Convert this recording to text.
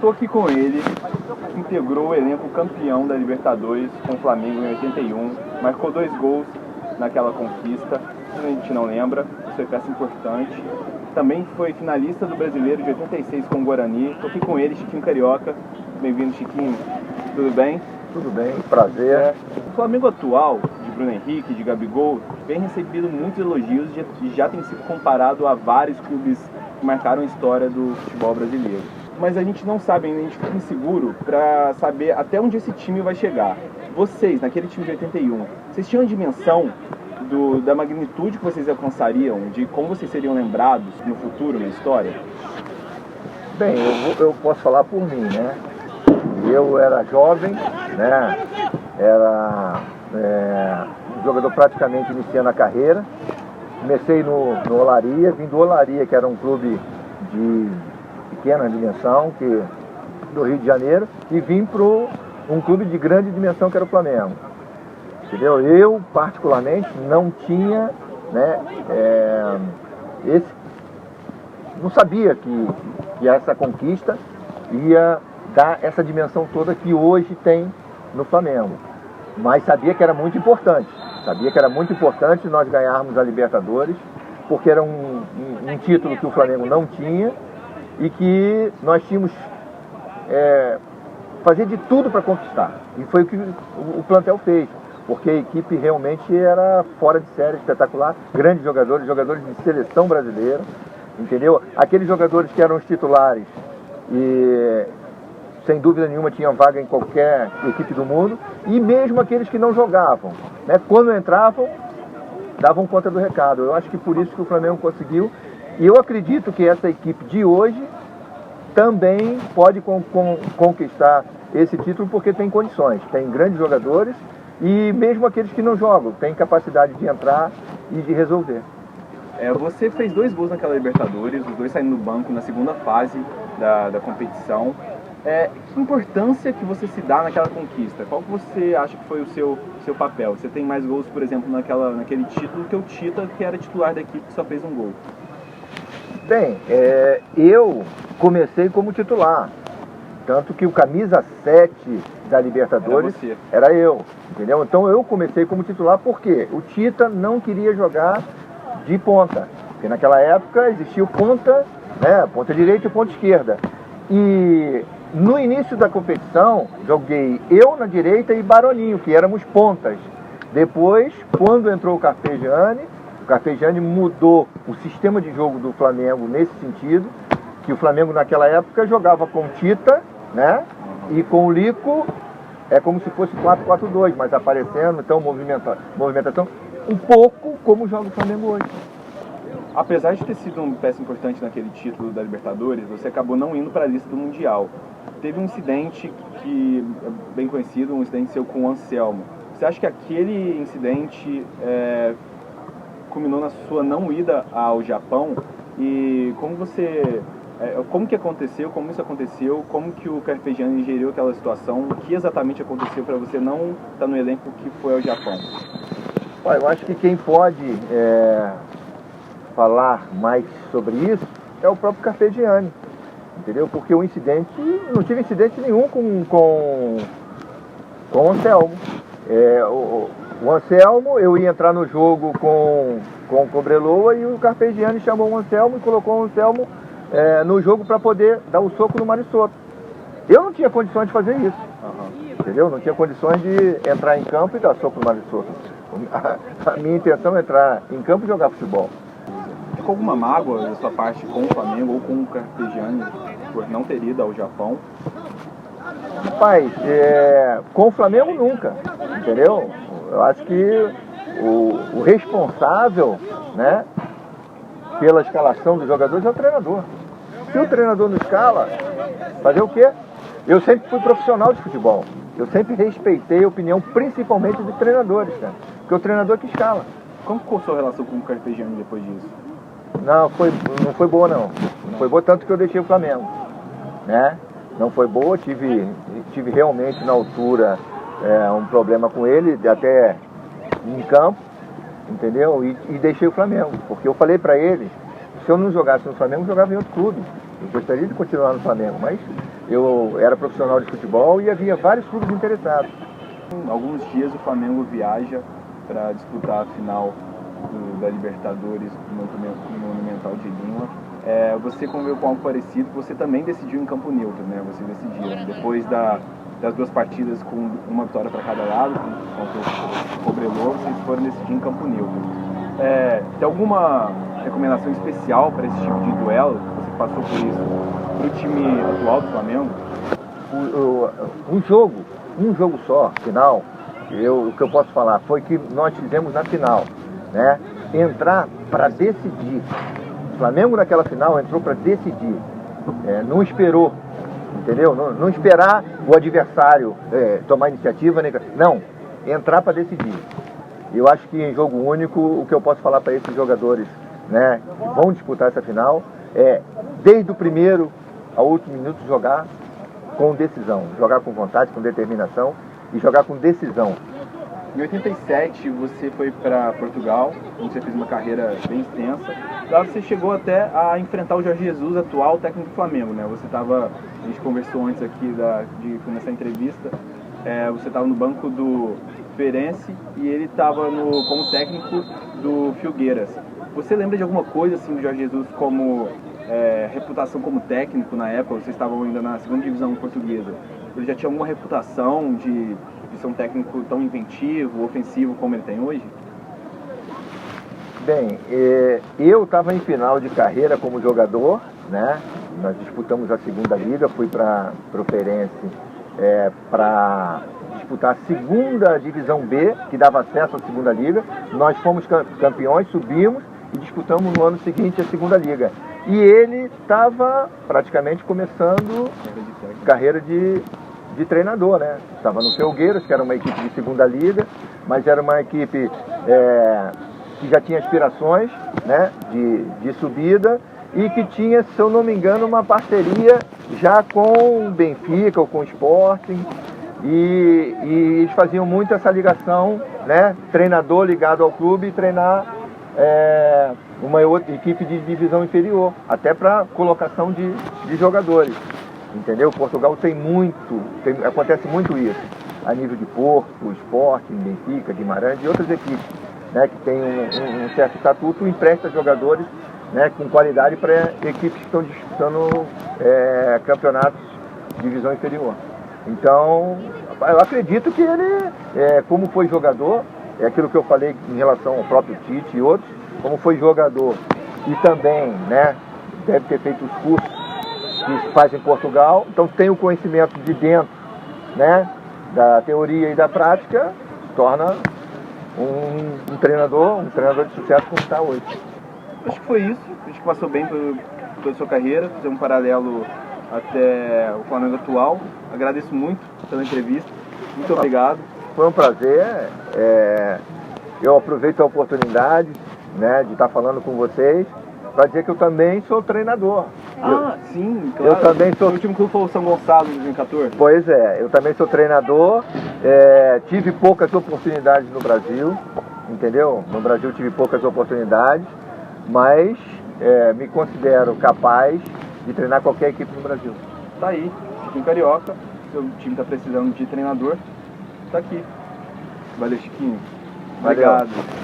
Estou aqui com ele, que integrou o elenco campeão da Libertadores com o Flamengo em 81, marcou 2 gols naquela conquista, a gente não lembra, isso foi peça importante. Também foi finalista do Brasileiro de 86 com o Guarani. Estou aqui com ele, Chiquinho Carioca. Bem-vindo, Chiquinho. Tudo bem? Tudo bem, prazer. O Flamengo atual, de Bruno Henrique, de Gabigol, vem recebido muitos elogios e já tem sido comparado a vários clubes que marcaram a história do futebol brasileiro. Mas a gente não sabe ainda, a gente fica inseguro para saber até onde esse time vai chegar. Vocês, naquele time de 81, vocês tinham a dimensão da magnitude que vocês alcançariam, de como vocês seriam lembrados no futuro, na história? Bem, eu posso falar por mim, né? Eu era jovem, né? Era um jogador praticamente iniciando a carreira. Comecei no Olaria, vim do Olaria, que era um clube de pequena dimensão, do Rio de Janeiro, e vim para um clube de grande dimensão, que era o Flamengo. Entendeu? Eu, particularmente, não tinha, né, não sabia que essa conquista ia dar essa dimensão toda que hoje tem no Flamengo. Mas sabia que era muito importante. Sabia que era muito importante nós ganharmos a Libertadores, porque era um título que o Flamengo não tinha e que nós tínhamos fazer de tudo para conquistar. E foi o que o plantel fez, porque a equipe realmente era fora de série, espetacular. Grandes jogadores de seleção brasileira, entendeu? Aqueles jogadores que eram os titulares e sem dúvida nenhuma tinham vaga em qualquer equipe do mundo, e mesmo aqueles que não jogavam, né, quando entravam, davam conta do recado. Eu acho que por isso que o Flamengo conseguiu, e eu acredito que essa equipe de hoje também pode conquistar esse título, porque tem condições, tem grandes jogadores, e mesmo aqueles que não jogam, têm capacidade de entrar e de resolver. Você fez 2 gols naquela Libertadores, os 2 saindo do banco na segunda fase da competição. Que importância que você se dá naquela conquista? Qual que você acha que foi o seu papel? Você tem mais gols, por exemplo, naquele título que o Tita, que era titular da equipe, que só fez 1 gol. Bem, eu comecei como titular, tanto que o camisa 7 da Libertadores era eu, entendeu? Então eu comecei como titular porque o Tita não queria jogar de ponta, porque naquela época existia o ponta, né, ponta direita e ponta esquerda. E no início da competição joguei eu na direita e Baroninho, que éramos pontas. Depois, quando entrou o Carpegiani mudou o sistema de jogo do Flamengo nesse sentido, que o Flamengo naquela época jogava com Tita, né? E com o Lico é como se fosse 4-4-2, mas aparecendo, então movimentação um pouco como joga o Flamengo hoje. Apesar de ter sido uma peça importante naquele título da Libertadores, você acabou não indo para a lista do Mundial. Teve um incidente que é bem conhecido, um incidente seu com o Anselmo. Você acha que aquele incidente culminou na sua não ida ao Japão? E como que aconteceu, como isso aconteceu, como que o Carpegiani geriu aquela situação, o que exatamente aconteceu para você não estar no elenco que foi ao Japão? Olha, eu acho que quem pode falar mais sobre isso é o próprio Carpegiani, entendeu? Porque o incidente, não tive incidente nenhum com o Anselmo. O Anselmo, eu ia entrar no jogo com o Cobreloa e o Carpegiani chamou o Anselmo e colocou o Anselmo no jogo para poder dar o soco no Marissoto. Eu não tinha condições de fazer isso, entendeu? Não tinha condições de entrar em campo e dar soco no Marissoto. A minha intenção é entrar em campo e jogar futebol. Ficou alguma mágoa da sua parte com o Flamengo ou com o Carpegiani por não ter ido ao Japão? Rapaz, com o Flamengo nunca, entendeu? Eu acho que o responsável, né, pela escalação dos jogadores é o treinador. Se o treinador não escala, fazer o quê? Eu sempre fui profissional de futebol. Eu sempre respeitei a opinião, principalmente dos treinadores, né? Porque o treinador que escala. Como ficou a sua relação com o Carpegiani depois disso? Não foi boa não. Não foi boa, tanto que eu deixei o Flamengo, né? Não foi boa, tive realmente na altura um problema com ele, até em campo, entendeu? E deixei o Flamengo, porque eu falei pra ele, se eu não jogasse no Flamengo, eu jogava em outro clube. Eu gostaria de continuar no Flamengo, mas eu era profissional de futebol e havia vários clubes interessados. Alguns dias o Flamengo viaja para disputar a final da Libertadores no Monumental de Lima. Você conviveu com algo parecido, você também decidiu em campo neutro, né? Você decidiu, depois das duas partidas com uma vitória para cada lado, contra o Cobreloa, vocês foram decidir em campo neutro. Tem alguma recomendação especial para esse tipo de duelo? Você passou por isso para o time atual do Flamengo? Um jogo só, final, o que eu posso falar foi que nós fizemos na final, né? Entrar para decidir. O Flamengo naquela final entrou para decidir, não esperou, entendeu? Não esperar o adversário tomar iniciativa, não, entrar para decidir. Eu acho que em jogo único, o que eu posso falar para esses jogadores, né, que vão disputar essa final, desde o primeiro ao último minuto, jogar com decisão, jogar com vontade, com determinação e jogar com decisão. Em 87 você foi para Portugal, onde você fez uma carreira bem extensa. Lá você chegou até a enfrentar o Jorge Jesus, atual técnico do Flamengo, né? A gente conversou antes aqui de começar a entrevista, você estava no banco do Feirense e ele estava como técnico do Filgueiras. Você lembra de alguma coisa assim do Jorge Jesus como reputação como técnico na época? Vocês estavam ainda na segunda divisão portuguesa. Ele já tinha alguma reputação de ser um técnico tão inventivo, ofensivo como ele tem hoje? Bem, eu estava em final de carreira como jogador, né? Nós disputamos a segunda liga, fui para o Feirense para disputar a segunda divisão B, que dava acesso à segunda liga. Nós fomos campeões, subimos e disputamos no ano seguinte a segunda liga. E ele estava praticamente começando carreira de treinador, né? Estava no Felgueiras, que era uma equipe de segunda liga, mas era uma equipe que já tinha aspirações, né, de subida e que tinha, se eu não me engano, uma parceria já com o Benfica ou com o Sporting. E eles faziam muito essa ligação, né? Treinador ligado ao clube e treinar uma outra equipe de divisão inferior, até para colocação de jogadores, entendeu? Portugal acontece muito isso, a nível de Porto, Sporting, Benfica, Guimarães e outras equipes, né, que tem um certo estatuto, empresta jogadores, né, com qualidade para equipes que estão disputando campeonatos de divisão inferior. Então, eu acredito que ele, como foi jogador, é aquilo que eu falei em relação ao próprio Tite e outros, como foi jogador e também, né, deve ter feito os cursos que se faz em Portugal, então tem o conhecimento de dentro, né, da teoria e da prática, se torna um treinador de sucesso como está hoje. Acho que foi isso, acho que passou bem por toda a sua carreira, fazer um paralelo até o Flamengo atual. Agradeço muito pela entrevista, muito obrigado. Foi um prazer, eu aproveito a oportunidade, né, de estar falando com vocês para dizer que eu também sou treinador. Sim, claro. Eu também sou... O último clube foi o São Gonçalo em 2014. Pois eu também sou treinador, tive poucas oportunidades no Brasil, entendeu? No Brasil tive poucas oportunidades, mas me considero capaz de treinar qualquer equipe no Brasil. Tá aí, Chiquinho Carioca, seu time tá precisando de treinador, tá aqui. Valeu, Chiquinho. Obrigado. Valeu.